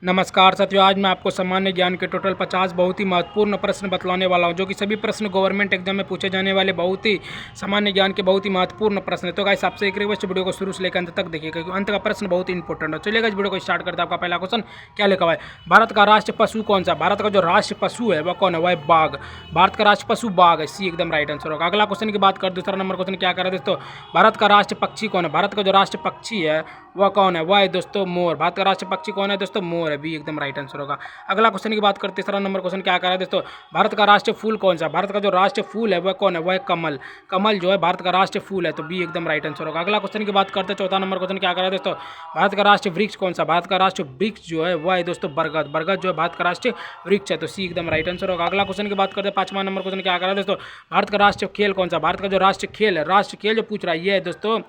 नमस्कार साथियों, आज मैं आपको सामान्य ज्ञान के टोटल 50 बहुत ही महत्वपूर्ण प्रश्न बतलाने वाला हूं, जो कि सभी प्रश्न गवर्नमेंट एग्जाम में पूछे जाने वाले बहुत ही सामान्य ज्ञान के बहुत ही महत्वपूर्ण प्रश्न है। तो गाइस आपसे एक रिक्वेस्ट, वीडियो को शुरू से लेकर अंत तक देखिएगा क्योंकि अंत का प्रश्न बहुत ही इंपॉर्टेंट है। चलिएगा इस वीडियो को स्टार्ट करते हैं। आपका पहला क्वेश्चन क्या लिखा हुआ है? भारत का राष्ट्रीय पशु कौन सा? भारत का जो राष्ट्रीय पशु है वह कौन है? वह बाघ। भारत का राष्ट्रीय पशु बाघ है, सी एकदम राइट आंसर होगा। अगला क्वेश्चन की बात कर, दूसरा नंबर क्वेश्चन क्या कर रहे हैं दोस्तों? भारत का राष्ट्रीय पक्षी कौन है? भारत का जो राष्ट्रीय पक्षी है वह कौन है? वह है दोस्तों मोर। भारत का राष्ट्रीय पक्षी कौन है दोस्तों? मोर है, बी एकदम राइट आंसर होगा। अगला क्वेश्चन की बात करते, तीसरा नंबर क्वेश्चन क्या कर रहा है दोस्तों? भारत का राष्ट्रीय फूल कौन सा? भारत का जो राष्ट्रीय फूल है वह कौन है? वह है कमल। कमल जो है भारत का राष्ट्रीय फूल है, तो बी एकदम राइट आंसर होगा। अगला क्वेश्चन की बात करते, चौथा नंबर क्वेश्चन क्या कर रहा है दोस्तों? भारत का राष्ट्रीय वृक्ष कौन सा? भारत का राष्ट्रीय वृक्ष जो है वह है दोस्तों बरगद। बरगद जो है भारत का राष्ट्रीय वृक्ष है, तो सी एकदम राइट आंसर होगा। अगला क्वेश्चन की बात करते, पांचवा नंबर क्वेश्चन क्या कर रहा है दोस्तों? भारत का राष्ट्रीय खेल कौन सा? भारत का जो राष्ट्रीय खेल है, राष्ट्रीय खेल जो पूछ रहा है ये है दोस्तों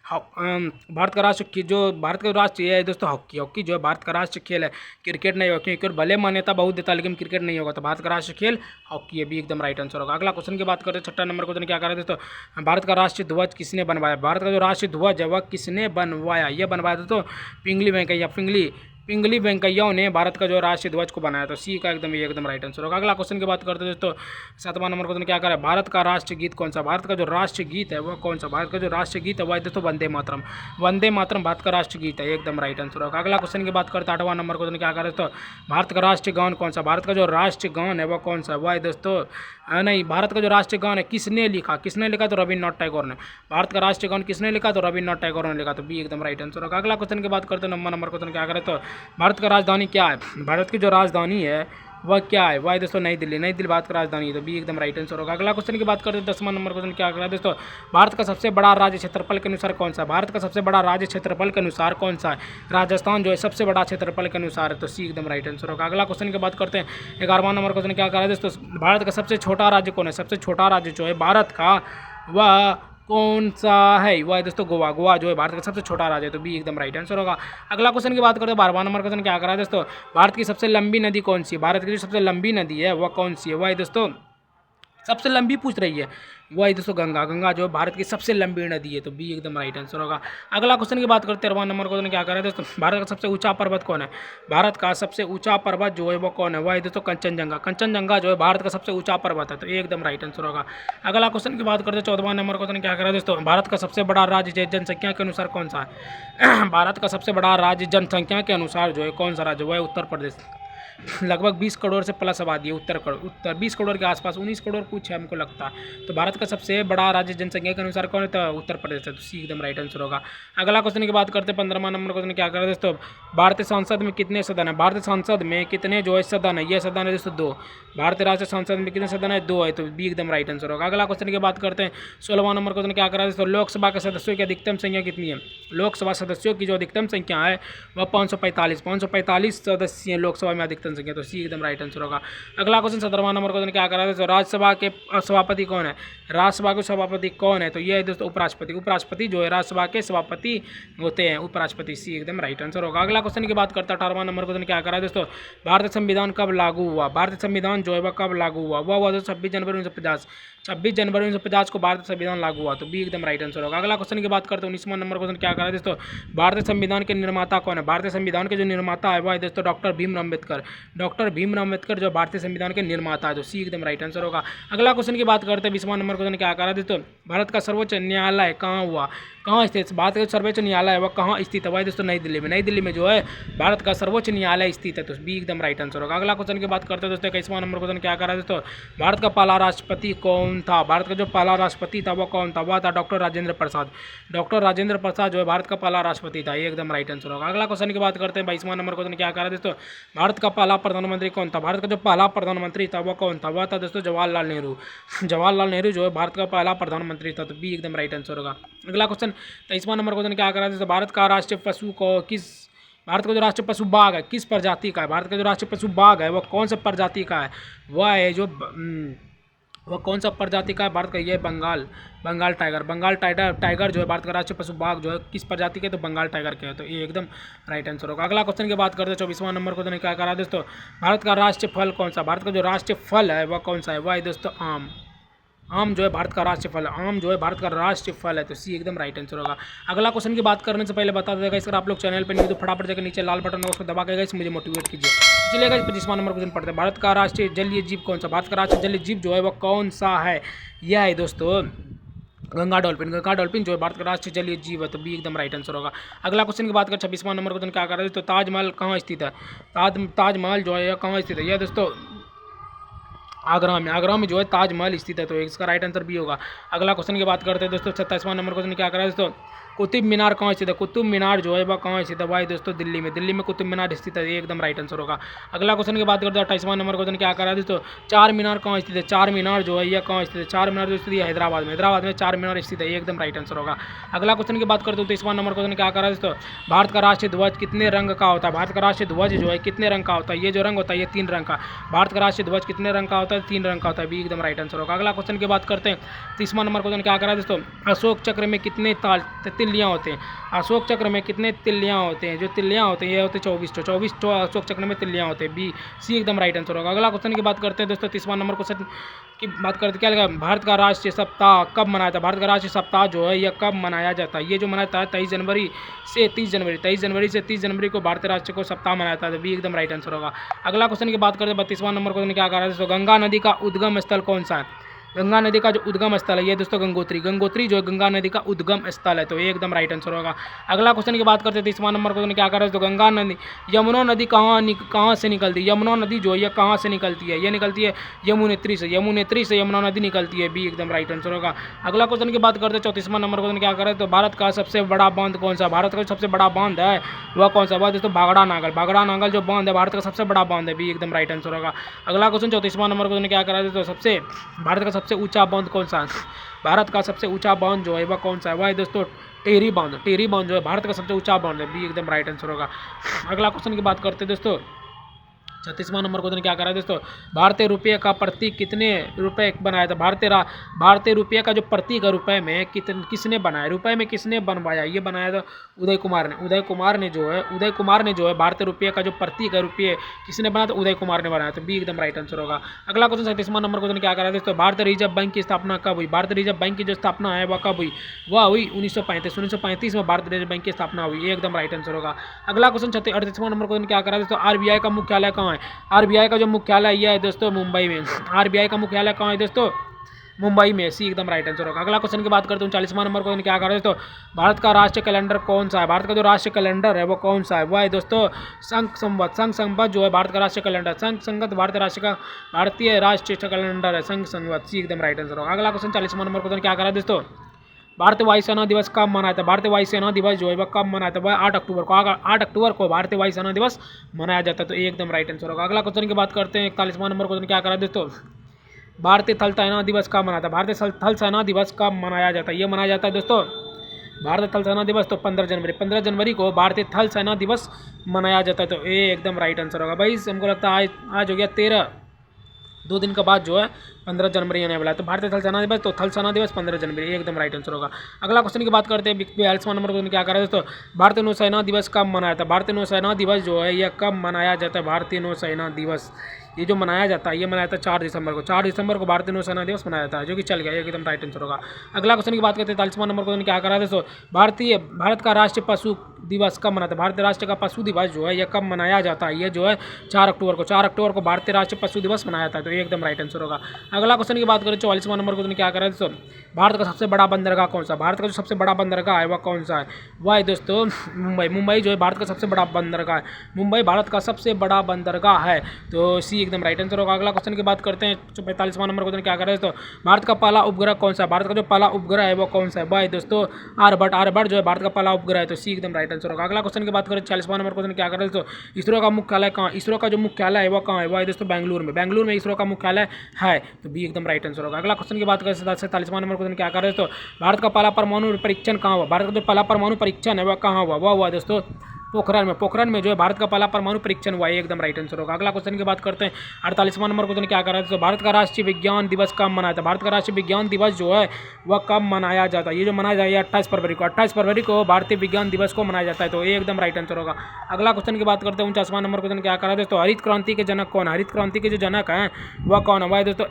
भारत का राष्ट्र जो भारत का राष्ट्र ये है दोस्तों हॉकी। हॉकी जो है भारत का राष्ट्रीय खेल है, क्रिकेट नहीं होगा क्योंकि भले मान्यता बहुत देता है लेकिन क्रिकेट नहीं होगा, तो भारत का राष्ट्रीय खेल हॉकी है, भी एकदम राइट आंसर होगा। अगला क्वेश्चन की बात करते हैं, छठा नंबर क्वेश्चन क्या कर रहे हैं दोस्तों? भारत का राष्ट्रीय ध्वज किसने बनवाया? भारत का जो राष्ट्रीय ध्वज है वह किसने बनवाया? यह बनवाया दोस्तों पिंगली वेंकैया पिंगली वेंकैया ने भारत का जो राष्ट्रीय ध्वज को बनाया, तो सी का एकदम राइट आंसर होगा। अगला क्वेश्चन की बात करते हैं दोस्तों, सातवां नंबर क्वेश्चन क्या करें? भारत का राष्ट्रीय गीत कौन सा? भारत का जो राष्ट्रीय गीत है वह कौन सा? भारत का जो राष्ट्रीय गीत है वह दोस्तों वंदे मातरम। वंदे मातरम भारत का राष्ट्रीय गीत है, एकदम राइट आंसर होगा। अगला क्वेश्चन की बात करते हैं, आठवां नंबर क्वेश्चन क्या करें दोस्तों? भारत का राष्ट्रीय गान कौन सा? भारत का जो राष्ट्रीय गान है वह कौन सा? वह दोस्तों नहीं, भारत का जो राष्ट्रीय गान है किसने लिखा? किसने लिखा? तो रविन्द्रनाथ टैगोर ने। भारत का राष्ट्रीय गान किसने लिखा? तो रविन्द्रनाथ टैगोर ने लिखा, तो बी एकदम राइट आंसर होगा। अगला क्वेश्चन की बात करते हैं, नंबर क्वेश्चन क्या करें तो भारत का राजधानी क्या है? भारत की जो राजधानी है वह क्या है? वह दोस्तों नई दिल्ली। नई दिल्ली भारत का राजधानी है, तो बी एकदम राइट आंसर होगा। अगला क्वेश्चन की बात करते हैं, 10वां नंबर क्वेश्चन क्या कर रहा है दोस्तों? भारत का सबसे बड़ा राज्य क्षेत्रफल के अनुसार कौन सा है? भारत का सबसे बड़ा राज्य क्षेत्रफल के अनुसार कौन सा है? राजस्थान जो है सबसे बड़ा क्षेत्रफल के अनुसार है, तो सी एकदम राइट आंसर होगा। अगला क्वेश्चन की बात करते हैं, 11वां नंबर क्वेश्चन क्या कर रहा है दोस्तों? भारत का सबसे छोटा राज्य कौन है? सबसे छोटा राज्य जो है भारत का वह कौन सा है? वह है दोस्तों गोवा। गोवा जो है भारत का सबसे छोटा राज्य है, तो बी एकदम राइट आंसर होगा। अगला क्वेश्चन की बात करते हैं, 12वां नंबर क्वेश्चन क्या कर रहा है दोस्तों? भारत की सबसे लंबी नदी कौन सी है? भारत की जो सबसे लंबी नदी है वह कौन सी है? वह है दोस्तों सबसे लंबी पूछ रही है, वही दोस्तों गंगा। गंगा जो भारत की सबसे लंबी नदी है, तो बी एकदम राइट आंसर होगा। अगला क्वेश्चन की बात करते हैं, 13वां नंबर क्वेश्चन क्या कर रहे हैं दोस्तों? भारत का सबसे ऊंचा पर्वत कौन है? भारत का सबसे ऊंचा पर्वत जो है वो कौन है? वह दोस्तों कंचनजंगा। कंचनजंगा जो है भारत का सबसे ऊंचा पर्वत है, तो एकदम राइट आंसर होगा। अगला क्वेश्चन की बात करते हैं, 14वां नंबर क्वेश्चन क्या कर रहे हैं दोस्तों? भारत का सबसे बड़ा राज्य जनसंख्या के अनुसार कौन सा है? भारत का सबसे बड़ा राज्य जनसंख्या के अनुसार जो है कौन सा राज्य? वह है उत्तर प्रदेश। लगभग 20 करोड़ से प्लस आबादी है उत्तर 20 करोड़ के आसपास, 19 करोड़ कुछ है हमको लगता है। तो भारत का सबसे बड़ा राज्य जनसंख्या के अनुसार कौन है? तो उत्तर प्रदेश है, तो सी एकदम राइट आंसर होगा। अगला क्वेश्चन की बात करते हैं, 15वां नंबर क्वेश्चन क्या कर रहे हैं दोस्तों? भारतीय संसद में कितने सदन है? भारतीय संसद में कितने जो है सदन है? ये सदन है दोस्तों 2। भारतीय राष्ट्रीय संसद में कितने सदन है? 2 है, तो बी एकदम राइट आंसर होगा। अगला क्वेश्चन की बात करते हैं, 16वां नंबर क्वेश्चन क्या कर रहा है दोस्तों? लोकसभा के सदस्यों की अधिकतम संख्या कितनी है? लोकसभा सदस्यों की जो अधिकतम संख्या है वह 545 सदस्य हैं लोकसभा में अधिकतम संख्या, तो सी एकदम राइट आंसर होगा। अगला क्वेश्चन 17वां नंबर क्वेश्चन क्या कर रहा है दोस्तों? राज्यसभा के सभापति कौन है? राज्यसभा के सभापति कौन है? तो ये है दोस्तों उपराष्ट्रपति। उपराष्ट्रपति जो है राज्यसभा के सभापति होते हैं, उपराष्ट्रपति, सी एकदम राइट आंसर होगा। अगला क्वेश्चन की बात करते हैं, 18वां नंबर क्वेश्चन क्या कर रहा है दोस्तों? भारतीय संविधान कब लागू हुआ? भारतीय संविधान जो है वह कब लागू हुआ? वह हुआ दोस्तों 26 जनवरी 1950। 26 जनवरी 1950 को भारतीय संविधान लागू हुआ, तो बी एकदम राइट आंसर होगा। अगला क्वेश्चन की बात करते हैं, 19वां नंबर क्वेश्चन क्या कर रहा है दोस्तों? भारतीय संविधान के निर्माता कौन है? भारतीय संविधान के जो निर्माता है वह है दोस्तों डॉक्टर भीमराव अम्बेडकर। डॉक्टर भीमराव अम्बेडकर जो भारतीय संविधान के निर्माता है, तो सी एकदम राइट आंसर होगा। अगला क्वेश्चन की बात करते हैं, 20वां नंबर क्वेश्चन क्या कर रहा है दोस्तों? भारत का सर्वोच्च न्यायालय कहाँ हुआ? कहाँ स्थित? भारत का सर्वोच्च न्यायालय है वह कहाँ स्थित है? वह दोस्तों नई दिल्ली में। नई दिल्ली में जो है भारत का सर्वोच्च न्यायालय स्थित है, तो बी एकदम राइट आंसर होगा। अगला क्वेश्चन की बात करते हैं दोस्तों, 21वां नंबर क्वेश्चन क्या कर रहा है दोस्तों? भारत का पहला राष्ट्रपति कौन था? भारत का जो पहला राष्ट्रपति था वह कौन था? वह था डॉक्टर राजेंद्र प्रसाद। डॉक्टर राजेंद्र प्रसाद जो है भारत का पहला राष्ट्रपति था, ये एकदम राइट आंसर होगा। अगला क्वेश्चन की बात करते हैं, 22वां नंबर क्वेश्चन क्या कर रहा है दोस्तों? भारत का पहला प्रधानमंत्री कौन था? भारत का जो पहला प्रधानमंत्री था वह कौन था? वह था दोस्तों जवाहरलाल नेहरू। जवाहरलाल नेहरू जो है भारत का पहला प्रधानमंत्री था, तो बी एकदम राइट आंसर होगा। अगला क्वेश्चन 23वां नंबर क्वेश्चन क्या कर रहा है दोस्तों? भारत का राष्ट्रीय पशु को किस भारत का जो राष्ट्रीय पशु बाघ है किस प्रजाति का है? भारत का जो राष्ट्रीय पशु बाघ है वह कौन सा प्रजाति का है? वह है जो वह कौन सा प्रजाति का है भारत का? ये बंगाल टाइगर। टाइगर जो है भारत का राष्ट्रीय पशु बाघ जो है किस प्रजाति के? तो बंगाल टाइगर के है, तो ये एकदम राइट आंसर होगा। अगला क्वेश्चन की बात करते हैं, 24वां नंबर क्वेश्चन क्या कर रहा है दोस्तों? भारत का राष्ट्रीय फल कौन सा? भारत का जो राष्ट्रीय फल है वह कौन सा है? वह है दोस्तों आम। आम जो है भारत का राष्ट्रीय फल है, आम जो है भारत का राष्ट्रीय फल है, तो सी एकदम राइट आंसर होगा। अगला क्वेश्चन की बात करने से पहले बता देगा, अगर आप लोग चैनल पर नहीं तो फटाफट जाकर नीचे लाल बटन होगा उसको दबा के मुझे मोटिवेट कीजिए। चलिएगा 25वां नंबर क्वेश्चन पढ़ते हैं। भारत का राष्ट्रीय जलीय जीव कौन सा? भारत का राष्ट्रीय जलीय जीव जो है वह कौन सा है? यह है दोस्तों गंगा डॉल्फिन। गंगा डॉल्फिन जो है भारत का राष्ट्रीय जलीय जीव है, तो बी एकदम राइट आंसर होगा। अगला क्वेश्चन की बात करें 26वां नंबर क्वेश्चन क्या कर रहे हैं, तो ताजमहल कहाँ स्थित है? ताजमहल जो है यह कहाँ स्थित है? यह दोस्तों आगरा में। आगरा में जो है ताजमहल स्थित है, तो इसका राइट आंसर भी होगा। अगला क्वेश्चन की बात करते हैं दोस्तों 27वां नंबर क्वेश्चन क्या कर रहा है दोस्तों, कुतुब मीनार कहाँ स्थित है? कुतुब मीनार जो है वह कहाँ स्थित है? भाई दोस्तों दिल्ली में। दिल्ली में कुतुब मीनार स्थित है, ये एकदम राइट आंसर होगा। अगला क्वेश्चन की बात करते हैं 28वां नंबर क्वेश्चन क्या कर रहा है दोस्तों, चार मीनार कहाँ स्थित है? चार मीनार जो है यह कहाँ स्थित है? चार मीनार जो स्थित है हैदराबाद में। हैदराबाद में चार मीनार स्थित है, ये एकदम राइट आंसर होगा। अगला क्वेश्चन की बात करते हैं 23वां नंबर क्वेश्चन क्या कर रहा है दोस्तों, भारत का राष्ट्रीय ध्वज कितने रंग का होता है? भारत का राष्ट्रीय ध्वज जो है कितने रंग का होता है? ये जो रंग होता है ये 3 रंग का। भारत का राष्ट्रीय ध्वज कितने रंग का होता है? 3 रंग का होता है, भी एकदम राइट आंसर होगा। अगला क्वेश्चन की बात करते हैं 30वां नंबर क्वेश्चन क्या कर रहा है दोस्तों, अशोक चक्र में कितने तिल्लियाँ होते हैं? अशोक चक्र में कितने तिल्लियाँ होते हैं? जो तिल्लियाँ होते हैं ये होते हैं 24 अशोक चक्र में तिल्लियाँ होते हैं, बी सी एकदम राइट आंसर होगा। अगला क्वेश्चन की बात करते हैं दोस्तों 30वां नंबर क्वेश्चन की बात करते क्या लगा, भारत का राष्ट्रीय सप्ताह कब मनाया जाता है? भारत का राष्ट्रीय सप्ताह जो है यह कब मनाया जाता है? ये जो मनाया जाता है 23 जनवरी से 30 जनवरी, 23 जनवरी से 30 जनवरी को भारतीय राष्ट्र को सप्ताह मनाया जाता है, बी एकदम राइट आंसर होगा। अगला क्वेश्चन की बात करते हैं 32वां नंबर क्वेश्चन क्या कर रहा है, गंगा नदी का उद्गम स्थल कौन सा है? गंगा नदी का जो उद्गम स्थल है ये दोस्तों गंगोत्री। गंगोत्री जो है गंगा नदी का उद्गम स्थल है, तो ये एकदम राइट आंसर होगा। अगला क्वेश्चन की बात करते हैं 30वां नंबर क्वेश्चन क्या कर रहे हैं, तो गंगा नदी यमुना नदी कहाँ से निकलती है? यमुना नदी जो है ये कहाँ से निकलती है? ये निकलती है यमुनेत्री से। यमुनेत्री से यमुना नदी निकलती है, बी एकदम राइट आंसर होगा। अगला क्वेश्चन की बात करते हैं 34वां नंबर क्वेश्चन क्या कर रहे हैं, तो भारत का सबसे बड़ा बांध कौन सा? भारत का सबसे बड़ा बांध है वह कौन सा? वह दोस्तों भाखड़ा नागल। भाखड़ा नागल जो बांध है भारत का सबसे बड़ा बांध है, भी एकदम राइट आंसर होगा। अगला क्वेश्चन 34वां नंबर क्वेश्चन क्या कर रहे हैं, तो सबसे भारत का सबसे ऊंचा बांध कौन सा? भारत का सबसे ऊंचा बांध जो है वह कौन सा है? वह दोस्तों टेहरी बांध। टेहरी बांध जो है भारत का सबसे ऊंचा बांध है, भी एकदम राइट आंसर होगा। अगला क्वेश्चन की बात करते हैं दोस्तों 36वां नंबर क्वेश्चन क्या कर रहा है दोस्तों, भारतीय रुपये का प्रतीक कितने रुपए बनाया था? भारतीय रुपये का जो प्रतीक है रुपए में किसने बनाया? रुपए में किसने बनवाया? ये बनाया था उदय कुमार ने। उदय कुमार ने जो है भारतीय रुपये का जो प्रतीक है रुपये किसने बनाया? तो उदय कुमार ने बनाया, तो बी एकदम राइट आंसर होगा। अगला क्वेश्चन 37वां नंबर क्वेश्चन क्या कर रहा है दोस्तों, भारतीय रिजर्व बैंक की स्थापना कब हुई? भारतीय रिजर्व बैंक की जो स्थापना है वह कब हुई? वह हुई 1935 में भारतीय रिजर्व बैंक की स्थापना हुई, ये एकदम राइट आंसर होगा। अगला क्वेश्चन 38वां नंबर क्वेश्चन क्या कर रहा है दोस्तों, आरबीआई का मुख्यालय कहाँ है? आरबीआई का जो मुख्यालय यह है दोस्तों मुंबई में। आरबीआई का मुख्यालय कहाँ है दोस्तों? मुंबई में, सी एकदम राइट आंसर होगा। अगला क्वेश्चन की बात करते हैं 39वां नंबर क्वेश्चन क्या कर रहे हैं दोस्तों, भारत का राष्ट्रीय कैलेंडर कौन सा है? भारत का जो राष्ट्रीय कैलेंडर है वो कौन सा है? वह है दोस्तों संघ संवत जो है भारत का राष्ट्रीय कैलेंडर। संघ संवत भारतीय राष्ट्रीय कैलेंडर है, संघ संवत, सी एकदम राइट आंसर होगा। अगला क्वेश्चन 40वां नंबर क्वेश्चन क्या कर रहा है दोस्तों, भारतीय वायुसेना दिवस कब मनाया था? भारतीय वायुसेना दिवस जो है वह कब मनाया था? वह 8 अक्टूबर को। 8 अक्टूबर को भारतीय वायुसेना दिवस मनाया जाता है, तो ये एकदम राइट आंसर होगा। अगला क्वेश्चन की बात करते हैं 41वां नंबर क्वेश्चन क्या कर रहा है दोस्तों, भारतीय थल सेना दिवस कब मनाया था? भारतीय थल सेना दिवस कब मनाया जाता है? ये मनाया जाता है दोस्तों भारतीय थल सेना दिवस तो 15 जनवरी को भारतीय थल सेना दिवस मनाया जाता है, तो ये एकदम राइट आंसर होगा। भाई हमको लगता है आज हो गया 13, 2 दिन के बाद जो है 15 जनवरी आने वाला है, तो भारतीय थल सेना दिवस तो थल सेना दिवस 15 जनवरी, एकदम राइट आंसर होगा। अगला क्वेश्चन की बात करते हैं 42वां नंबर क्वेश्चन क्या कर रहे हैं दोस्तों, भारतीय नौसेना दिवस कब मनाया था? भारतीय नौसेना दिवस जो है यह कब मनाया जाता है? भारतीय नौसेना दिवस ये जो मनाया जाता है ये मनाया था 4 दिसंबर को। 4 दिसंबर को भारतीय नौसेना दिवस मनाया था, जो कि चल गया, एकदम राइट आंसर होगा। अगला क्वेश्चन की बात करते हैं 43वां नंबर क्वेश्चन क्या कर रहा है दोस्तों, भारत का राष्ट्रीय पशु दिवस कब मनाता है? भारतीय राष्ट्र का पशु दिवस जो है यह कब मनाया जाता है? ये जो है 4 अक्टूबर को। 4 अक्टूबर को भारतीय राष्ट्रीय पशु दिवस मनाया था, तो ये एकदम राइट आंसर होगा। अगला क्वेश्चन की बात करें 44वां नंबर क्वेश्चन क्या कर रहा है दोस्तों, भारत का सबसे बड़ा बंदरगाह कौन सा? भारत का जो सबसे बड़ा बंदरगाह है वह कौन सा है? वह है दोस्तों मुंबई। मुंबई जो है भारत का सबसे बड़ा बंदरगाह है। मुंबई भारत का सबसे बड़ा बंदरगाह है, तो सी एकदम राइट आंसर होगा। अगला क्वेश्चन की बात करते हैं 45वां नंबर क्वेश्चन क्या कर रहे हैं दोस्तों, भारत का पहला उपग्रह कौन सा है? भारत का जो पहला उपग्रह है वो कौन सा है? वह है दोस्तों आर्यभट्ट। आर्यभट्ट जो है भारत का पहला उपग्रह है, तो सी एकदम राइट आंसर होगा। अगला क्वेश्चन की बात करें 46वां नंबर क्वेश्चन क्या कर रहे हैं दोस्तों, इसरो का मुख्यालय कहाँ? इसरो का जो मुख्यालय है वो कहाँ है? वह है दोस्तों बेंगलुरु में। बेंगलुरु में इसरो का मुख्यालय है, तो बी एकदम राइट आंसर होगा। अगला क्वेश्चन की बात करें 47वां नंबर क्वेश्चन क्या कर रहे हैं दोस्तों, भारत का पहला परमाणु परीक्षण कहाँ हुआ? भारत का जो पहला परमाणु परीक्षण है वह कहाँ हुआ? वह हुआ दोस्तों पोखरण में। पोखरण में जो है भारत का पहला परमाणु परीक्षण हुआ है, एकदम राइट आंसर होगा। अगला क्वेश्चन की बात करते हैं 48वां नंबर क्वेश्चन क्या कर रहा है दोस्तों, भारत का राष्ट्रीय विज्ञान दिवस कब मनाया था? भारत का राष्ट्रीय विज्ञान दिवस जो है वह कब मनाया जाता है? ये जो मनाया जाएगा 28 फरवरी को। 28 फरवरी को भारतीय विज्ञान दिवस को मनाया जाता है, तो ये एकदम राइट आंसर होगा। अगला क्वेश्चन की बात करते हैं 49वां नंबर क्वेश्चन क्या कर रहा है दोस्तों, हरित क्रांति के जनक कौन है? हरित क्रांति के जो जनक हैं वह कौन है? वह दोस्तों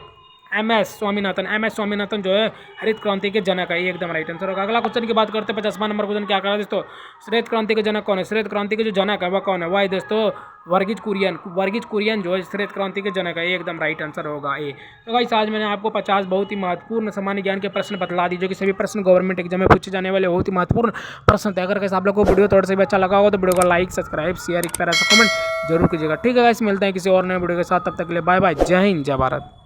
एम एस स्वामीनाथन जो है हरित क्रांति के जनक है, ये एकदम राइट आंसर होगा। अगला क्वेश्चन की बात करते हैं 50वां नंबर क्वेश्चन क्या करा दोस्तों, श्वेत क्रांति के जनक कौन है? श्वेत क्रांति के जो जनक है वह कौन है? वह है दोस्तों वर्गीज कुरियन जो है श्वेत क्रांति के जनक है, ये एकदम राइट आंसर होगा ए। तो गाइस आज मैंने आपको 50 बहुत ही महत्वपूर्ण सामान्य ज्ञान के प्रश्न बतला दी, जो कि सभी प्रश्न गवर्नमेंट एग्जाम में पूछे जाने वाले बहुत ही महत्वपूर्ण प्रश्न थे। अगर कैसे आप लोग को वीडियो थोड़ा सा भी अच्छा लगा हो तो वीडियो को लाइक, सब्सक्राइब, शेयर, एक प्यारा सा कमेंट जरूर कीजिएगा। ठीक है गाइस, मिलते हैं किसी और नए वीडियो के साथ, तब तक के लिए बाय बाय, जय हिंद, जय भारत।